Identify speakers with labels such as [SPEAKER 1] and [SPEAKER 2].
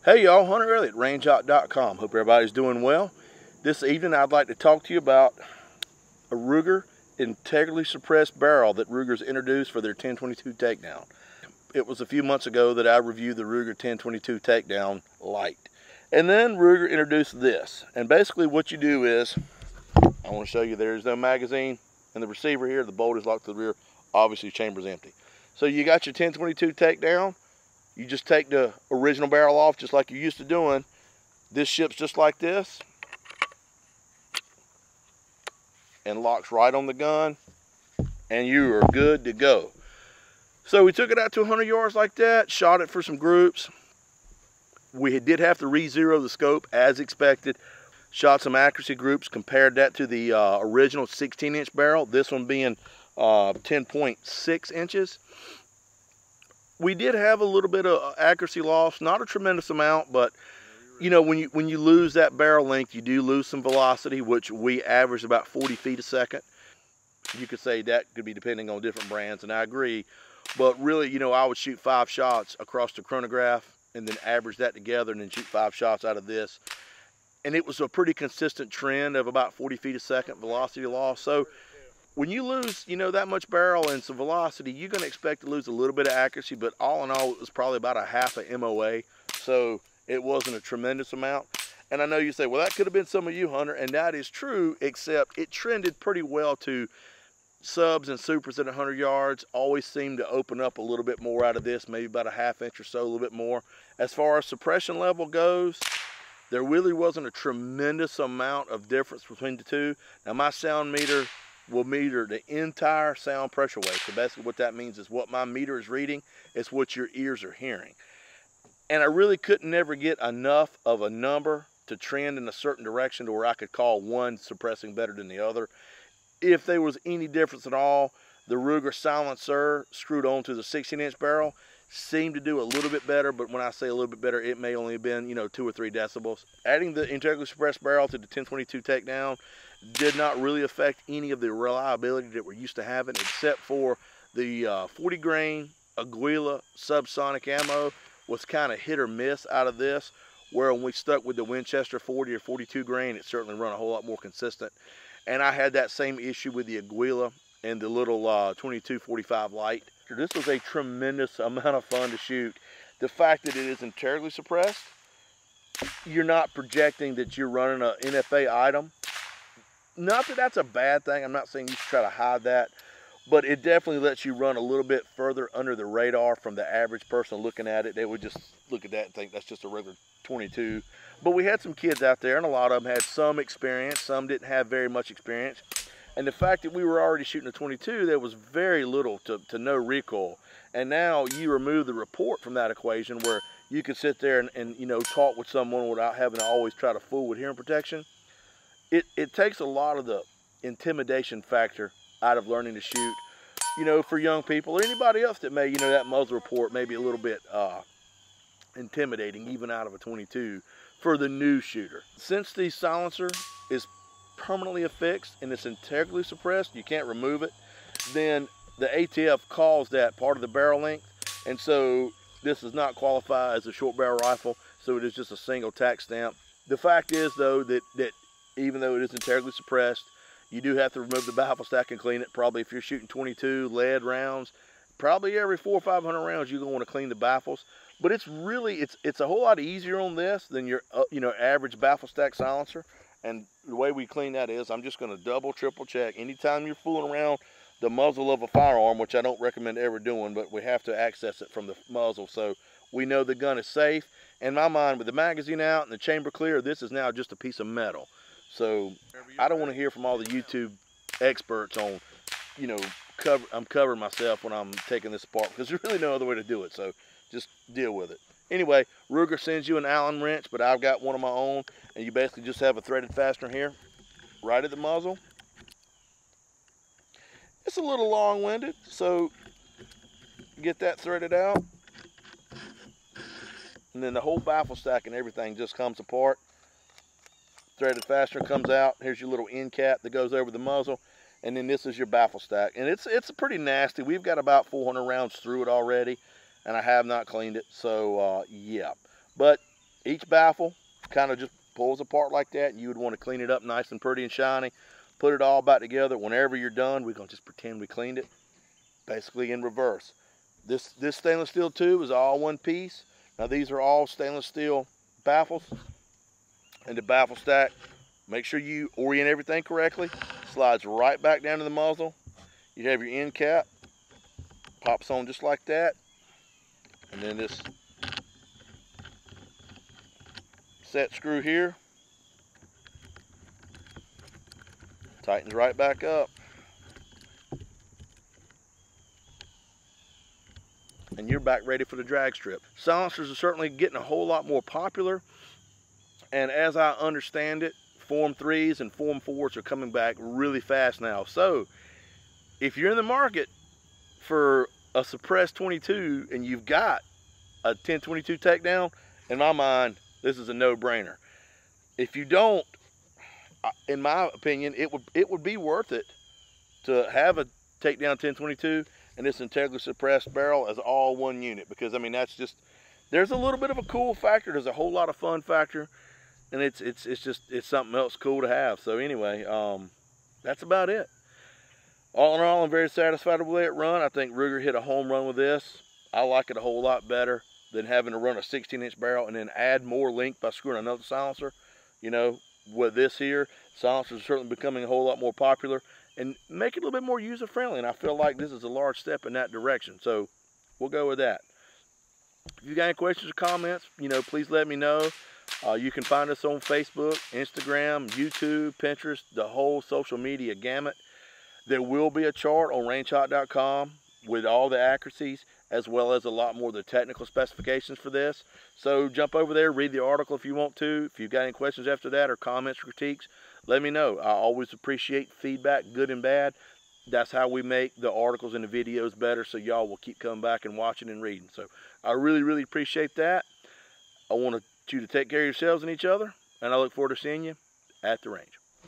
[SPEAKER 1] Hey y'all, Hunter Elliott, rangehot.com. Hope everybody's doing well. This evening I'd like to talk to you about a Ruger integrally suppressed barrel that Ruger's introduced for their 1022 takedown. It was a few months ago that I reviewed the Ruger 1022 takedown light. And then Ruger introduced this. And basically what you do is, I want to show you there's no magazine and the receiver here, the bolt is locked to the rear, obviously the chamber's empty. So you got your 1022 takedown. You just take the original barrel off just like you're used to doing. This ships just like this and locks right on the gun, and you are good to go. So we took it out to 100 yards like that, shot it for some groups. We did have to re-zero the scope as expected. Shot some accuracy groups, compared that to the original 16-inch barrel, this one being 10.6 inches. We did have a little bit of accuracy loss, not a tremendous amount, but you know, when you lose that barrel length, you do lose some velocity, which we average about 40 feet a second. You could say that could be depending on different brands, and I agree. But really, you know, I would shoot 5 shots across the chronograph and then average that together and then shoot 5 shots out of this. And it was a pretty consistent trend of about 40 feet a second velocity loss. So when you lose, you know, that much barrel and some velocity, you're going to expect to lose a little bit of accuracy, but all in all, it was probably about a half a MOA, so it wasn't a tremendous amount. And I know you say, well, that could have been some of you, Hunter, and that is true, except it trended pretty well to subs and supers at 100 yards, always seemed to open up a little bit more out of this, maybe about a half inch or so, a little bit more. As far as suppression level goes, there really wasn't a tremendous amount of difference between the two. Now, my sound meter will meter the entire sound pressure wave. So basically what that means is what my meter is reading is what your ears are hearing. And I really couldn't never get enough of a number to trend in a certain direction to where I could call one suppressing better than the other. If there was any difference at all, the Ruger silencer screwed onto the 16-inch barrel seemed to do a little bit better, but when I say a little bit better, it may only have been, you know, 2 or 3 decibels. Adding the integrally suppressed barrel to the 1022 takedown did not really affect any of the reliability that we're used to having, except for the 40 grain Aguila subsonic ammo was kind of hit or miss out of this, where when we stuck with the Winchester 40 or 42 grain, it certainly run a whole lot more consistent. And I had that same issue with the Aguila and the little 2245 light. This was a tremendous amount of fun to shoot. The fact that it is integrally suppressed, you're not projecting that you're running an NFA item. Not that that's a bad thing. I'm not saying you should try to hide that, but it definitely lets you run a little bit further under the radar from the average person looking at it. They would just look at that and think that's just a regular 22. But we had some kids out there, and a lot of them had some experience. Some didn't have very much experience. And the fact that we were already shooting a 22, there was very little to no recoil. And now you remove the report from that equation, where you can sit there and you know, talk with someone without having to always try to fool with hearing protection. It takes a lot of the intimidation factor out of learning to shoot, you know, for young people or anybody else that may, you know, that muzzle report may be a little bit intimidating, even out of a 22 for the new shooter. Since the silencer is permanently affixed and it's integrally suppressed, you can't remove it, then the ATF calls that part of the barrel length, and so this does not qualify as a short barrel rifle, so it is just a single tack stamp. The fact is, though, that even though it is integrally suppressed, you do have to remove the baffle stack and clean it. Probably if you're shooting 22 lead rounds, probably every 400 or 500 rounds you're going to want to clean the baffles. But it's really, it's a whole lot easier on this than your you know, average baffle stack silencer. And the way we clean that is, I'm just going to double, triple check. Anytime you're fooling around the muzzle of a firearm, which I don't recommend ever doing, but we have to access it from the muzzle so we know the gun is safe. In my mind, with the magazine out and the chamber clear, this is now just a piece of metal. So I don't want to hear from all the YouTube experts on, you know, I'm covering myself when I'm taking this apart, because there's really no other way to do it. So just deal with it. Anyway, Ruger sends you an Allen wrench, but I've got one of my own, and you basically just have a threaded fastener here, right at the muzzle. It's a little long-winded, so get that threaded out, and then the whole baffle stack and everything just comes apart. Threaded fastener comes out. Here's your little end cap that goes over the muzzle, and then this is your baffle stack. And it's pretty nasty. We've got about 400 rounds through it already, and I have not cleaned it, so yeah. But Each baffle kind of just pulls apart like that, and you would want to clean it up nice and pretty and shiny. Put it all back together. Whenever you're done, we're going to just pretend we cleaned it. Basically in reverse. This stainless steel tube is all one piece. Now these are all stainless steel baffles. And the baffle stack, make sure you orient everything correctly. Slides right back down to the muzzle. You have your end cap. Pops on just like that. And then this set screw here tightens right back up. And you're back ready for the drag strip. Silencers are certainly getting a whole lot more popular. And as I understand it, Form 3s and Form 4s are coming back really fast now. So if you're in the market for a suppressed 22 and you've got a 1022 takedown, in my mind, this is a no-brainer. If you don't, in my opinion, it would be worth it to have a takedown 1022 and this integrally suppressed barrel as all one unit, because I mean that's just, there's a little bit of a cool factor, there's a whole lot of fun factor, and it's something else cool to have. So anyway, that's about it. All in all, I'm very satisfied with the way it run. I think Ruger hit a home run with this. I like it a whole lot better than having to run a 16-inch barrel and then add more length by screwing another silencer. You know, with this here, silencers are certainly becoming a whole lot more popular and make it a little bit more user-friendly, and I feel like this is a large step in that direction. So we'll go with that. If you got any questions or comments, you know, please let me know. You can find us on Facebook, Instagram, YouTube, Pinterest, the whole social media gamut. There will be a chart on rangehot.com with all the accuracies, as well as a lot more of the technical specifications for this. So jump over there, read the article if you want to. If you've got any questions after that or comments or critiques, let me know. I always appreciate feedback, good and bad. That's how we make the articles and the videos better, so y'all will keep coming back and watching and reading. So I really, really appreciate that. I want you to take care of yourselves and each other, and I look forward to seeing you at the range.